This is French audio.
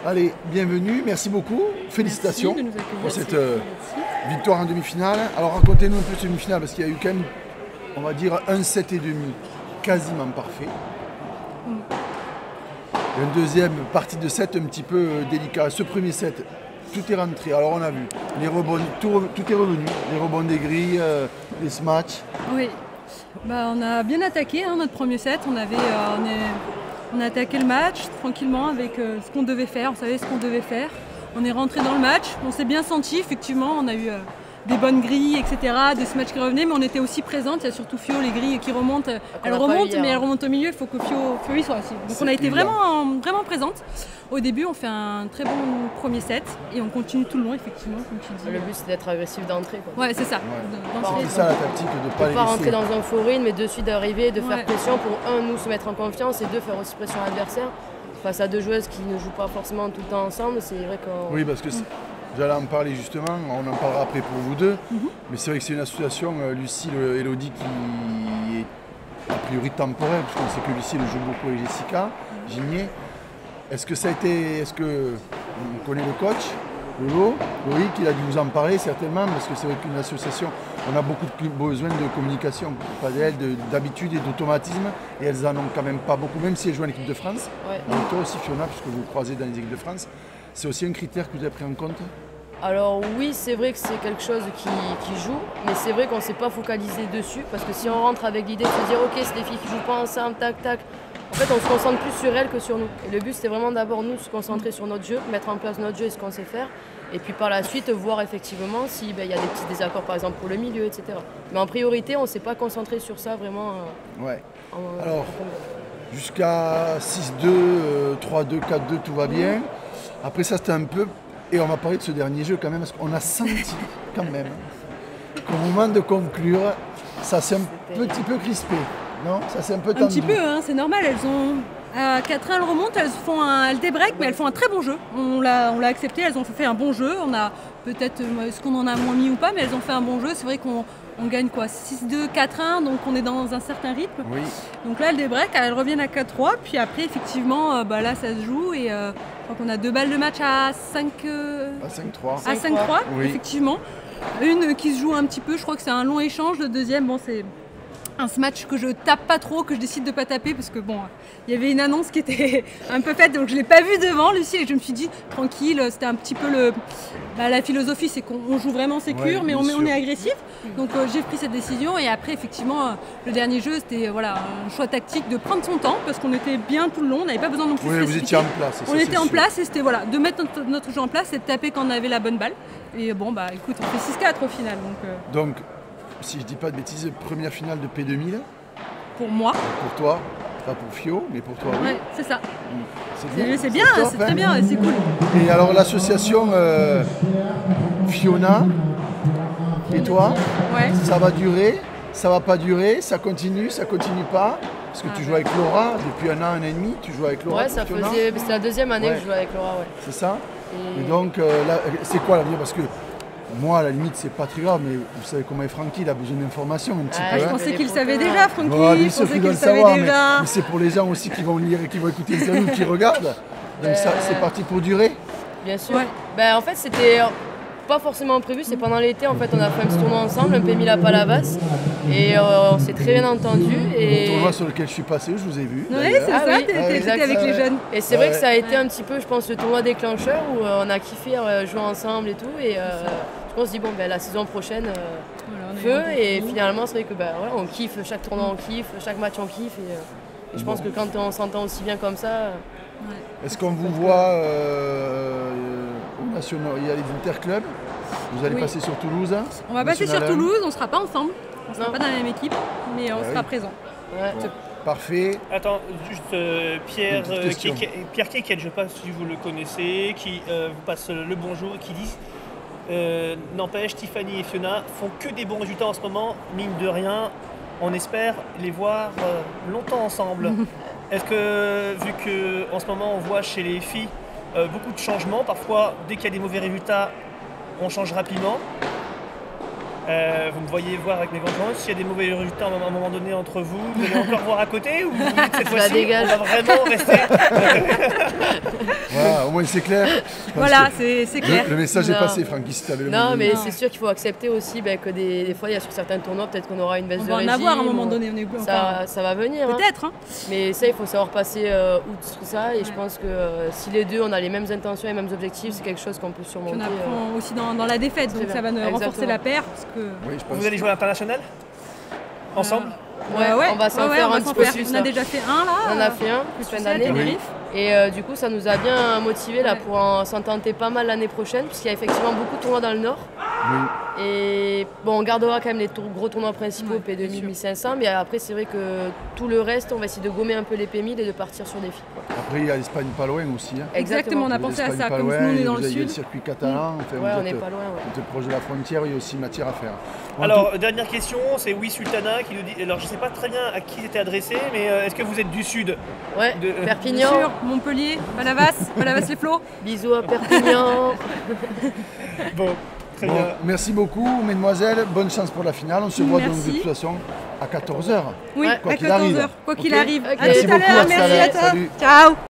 Allez, bienvenue, merci beaucoup, félicitations pour cette victoire en demi-finale. Alors racontez-nous un peu cette demi-finale, parce qu'il y a eu quand même, on va dire, un 7,5 quasiment parfait. Une deuxième partie de set un petit peu délicat. Ce premier set, tout est rentré. Alors on a vu les rebonds, tout est revenu, les rebonds des grilles, les smatchs. Oui, on a bien attaqué notre premier set. On a attaqué le match tranquillement avec ce qu'on devait faire. On savait ce qu'on devait faire. On est rentré dans le match. On s'est bien senti, effectivement. On a eu des bonnes grilles, etc. Des smatchs qui revenaient, mais on était aussi présentes. Il y a surtout Fio, les grilles qui remontent. Elles remontent, mais elles remontent au milieu. Il faut que Fio y soit aussi. Donc on a été vraiment présentes. Au début, on fait un très bon premier set et on continue tout le long, effectivement, comme tu dis. Le but, c'est d'être agressif d'entrée. Ouais, c'est ça. Ouais. C'est ça la tactique, de ne pas rentrer dans un faux rythme, mais de suite d'arriver, de faire pression pour, nous, se mettre en confiance et deux, faire aussi pression à l'adversaire. Face à deux joueuses qui ne jouent pas forcément tout le temps ensemble, c'est vrai qu'on... Oui, parce que j'allais en parler justement, on en parlera après pour vous deux, mais c'est vrai que c'est une association, Lucille et Elodie, qui est a priori temporaire, puisqu'on sait que Lucille joue beaucoup avec Jessica Gigné. Est-ce que on connaît le coach, Loïc, il a dû vous en parler certainement, parce que c'est vrai qu'une association, on a beaucoup besoin de communication, pas d'elles, d'habitude et d'automatisme, et elles en ont quand même pas beaucoup, même si elles jouent en équipe de France. Ouais. Et toi aussi Fiona, puisque vous croisez dans les équipes de France, c'est aussi un critère que vous avez pris en compte? Alors oui, c'est vrai que c'est quelque chose qui joue, mais c'est vrai qu'on ne s'est pas focalisé dessus, parce que si on rentre avec l'idée de se dire ok, c'est des filles qui jouent pas ensemble, tac tac, en fait on se concentre plus sur elles que sur nous. Et le but c'était vraiment d'abord nous se concentrer sur notre jeu, mettre en place notre jeu et ce qu'on sait faire, et puis par la suite voir effectivement s'il y a des petits désaccords par exemple pour le milieu, etc. Mais en priorité on ne s'est pas concentré sur ça vraiment. Ouais. Alors, jusqu'à 6-2, 3-2, 4-2, tout va bien. Après ça c'était un peu... Et on va parler de ce dernier jeu quand même, parce qu'on a senti quand même qu'au moment de conclure, ça s'est un petit peu crispé, non? Ça s'est un peu tendu. Un petit peu, hein, c'est normal. Elles ont à 4-1, elles remontent, elles débreak, mais elles font un très bon jeu. On l'a accepté, elles ont fait un bon jeu. On a peut-être, est-ce qu'on en a moins mis ou pas, mais elles ont fait un bon jeu. C'est vrai qu'on gagne quoi, 6-2, 4-1, donc on est dans un certain rythme. Oui. Donc là, elles débreak, elles reviennent à 4-3, puis après, effectivement, là, ça se joue et je crois qu'on a 2 balles de match à 5... à 5-3. À 5-3, oui. Effectivement. Une qui se joue un petit peu, je crois que c'est un long échange. Le deuxième, c'est un match que je tape pas trop, que je décide de pas taper parce que il y avait une annonce qui était un peu faite, donc je l'ai pas vue devant, Lucie, et je me suis dit tranquille, c'était un petit peu la philosophie, c'est qu'on joue vraiment sécure, mais on est agressif. Donc j'ai pris cette décision et après effectivement le dernier jeu c'était un choix tactique de prendre son temps parce qu'on était bien tout le long, on n'avait pas besoin non plus. Oui, vous étiez en place. On était en place et c'était de mettre notre jeu en place et de taper quand on avait la bonne balle. Et écoute, on fait 6-4 au final. Donc si je dis pas de bêtises, première finale de P2000. Pour moi. Pour toi, pas pour Fio, mais pour toi. Oui, c'est ça. C'est bien, c'est très bien, c'est cool. Et alors l'association Fiona et toi, ça va durer, ça va pas durer, ça continue pas? Parce que tu joues avec Laura depuis 1 an, 1 an et demi, tu joues avec Laura. Ouais, c'est la deuxième année que je joue avec Laura. Ouais. C'est ça. Et donc, c'est quoi l'avenir? Parce que moi, à la limite, c'est pas très grave, mais vous savez comment est Francky, il a besoin d'informations un petit peu. Je pensais qu'il savait déjà, Francky. Bien sûr qu'il doit le savoir, mais c'est pour les gens aussi qui vont lire et qui vont écouter l'interview, qui regardent. Donc ça, c'est parti pour durer. Bien sûr. En fait, c'était pas forcément prévu, c'est pendant l'été, en fait, on a fait un petit tournoi ensemble, un PMI à Palavas, et on s'est très bien entendu. Le tournoi sur lequel je suis passé, je vous ai vu. Oui, c'est ça, t'étais avec les jeunes. Et c'est vrai que ça a été un petit peu, je pense, le tournoi déclencheur où on a kiffé jouer ensemble et tout, et on se dit, la saison prochaine, feu, et finalement, c'est vrai que on kiffe, chaque tournoi on kiffe, chaque match on kiffe, et je pense que quand on s'entend aussi bien comme ça... Est-ce qu'on vous voit au national? Il y a les interclubs, vous allez passer sur Toulouse? On va passer sur Toulouse, on ne sera pas ensemble, on ne sera pas dans la même équipe, mais on sera présent. Ouais. Bon. Parfait. Attends, juste Pierre Keket, je ne sais pas si vous le connaissez, qui vous passe le bonjour et qui dit n'empêche, Tiffany et Fiona font que des bons résultats en ce moment, mine de rien, on espère les voir longtemps ensemble. Est-ce que, vu qu'en ce moment on voit chez les filles beaucoup de changements, parfois dès qu'il y a des mauvais résultats, on change rapidement, Vous me voyez voir avec mes grands joueurs. S'il y a des mauvais résultats à un moment donné entre vous, vous allez encore voir à côté ou vous dites cette fois-ci on va vraiment rester Voilà, au moins c'est clair. Voilà, c'est clair. Le message est passé, Francky, si tu avais le Non, mot. mais c'est sûr qu'il faut accepter aussi que des fois, il y a sur certains tournois, peut-être qu'on aura une baisse On de va en régime. avoir à un moment donné, on est Ça va venir. peut-être. Hein. Mais ça, il faut savoir passer outre ça. Et je pense que si les deux, on a les mêmes intentions et les mêmes objectifs, c'est quelque chose qu'on peut surmonter. On apprend aussi dans la défaite, donc ça va nous renforcer la paire. Parce que... Oui, je pense. Vous allez jouer à l'international ensemble? Ouais, on va s'en faire un petit peu plus. On a déjà fait un là. On a fait un, plus fin d'année. Et du coup, ça nous a bien motivés là, pour s'en tenter pas mal l'année prochaine, puisqu'il y a effectivement beaucoup de tournois dans le Nord. Oui. Et bon, on gardera quand même les gros tournois principaux, P2000, 1500, mais après, c'est vrai que tout le reste, on va essayer de gommer un peu les P1000 et de partir sur des filles. Après, il y a l'Espagne pas loin aussi. Hein. Exactement, on a pensé à ça, comme nous on est dans le sud. Il y a le circuit catalan, enfin, Ouais, vous on n'est êtes, pas loin. vous êtes proche de la frontière, il y a aussi matière à faire. Alors, dernière question, c'est Oui Sultana qui nous dit. Alors, je ne sais pas très bien à qui c'était adressé, mais est-ce que vous êtes du sud? Ouais, Perpignan. Bien sûr, Montpellier, Palavas les flots. Bisous à Perpignan. Bon, très bien. Merci beaucoup, mesdemoiselles. Bonne chance pour la finale. On se voit donc de toute façon à 14h. Oui, quoi à qu'il arrive. 14h, quoi qu'il Ok. arrive. Ok. À Merci tout à beaucoup, l'heure, à tout à merci l'heure. à toi. Salut. Ciao.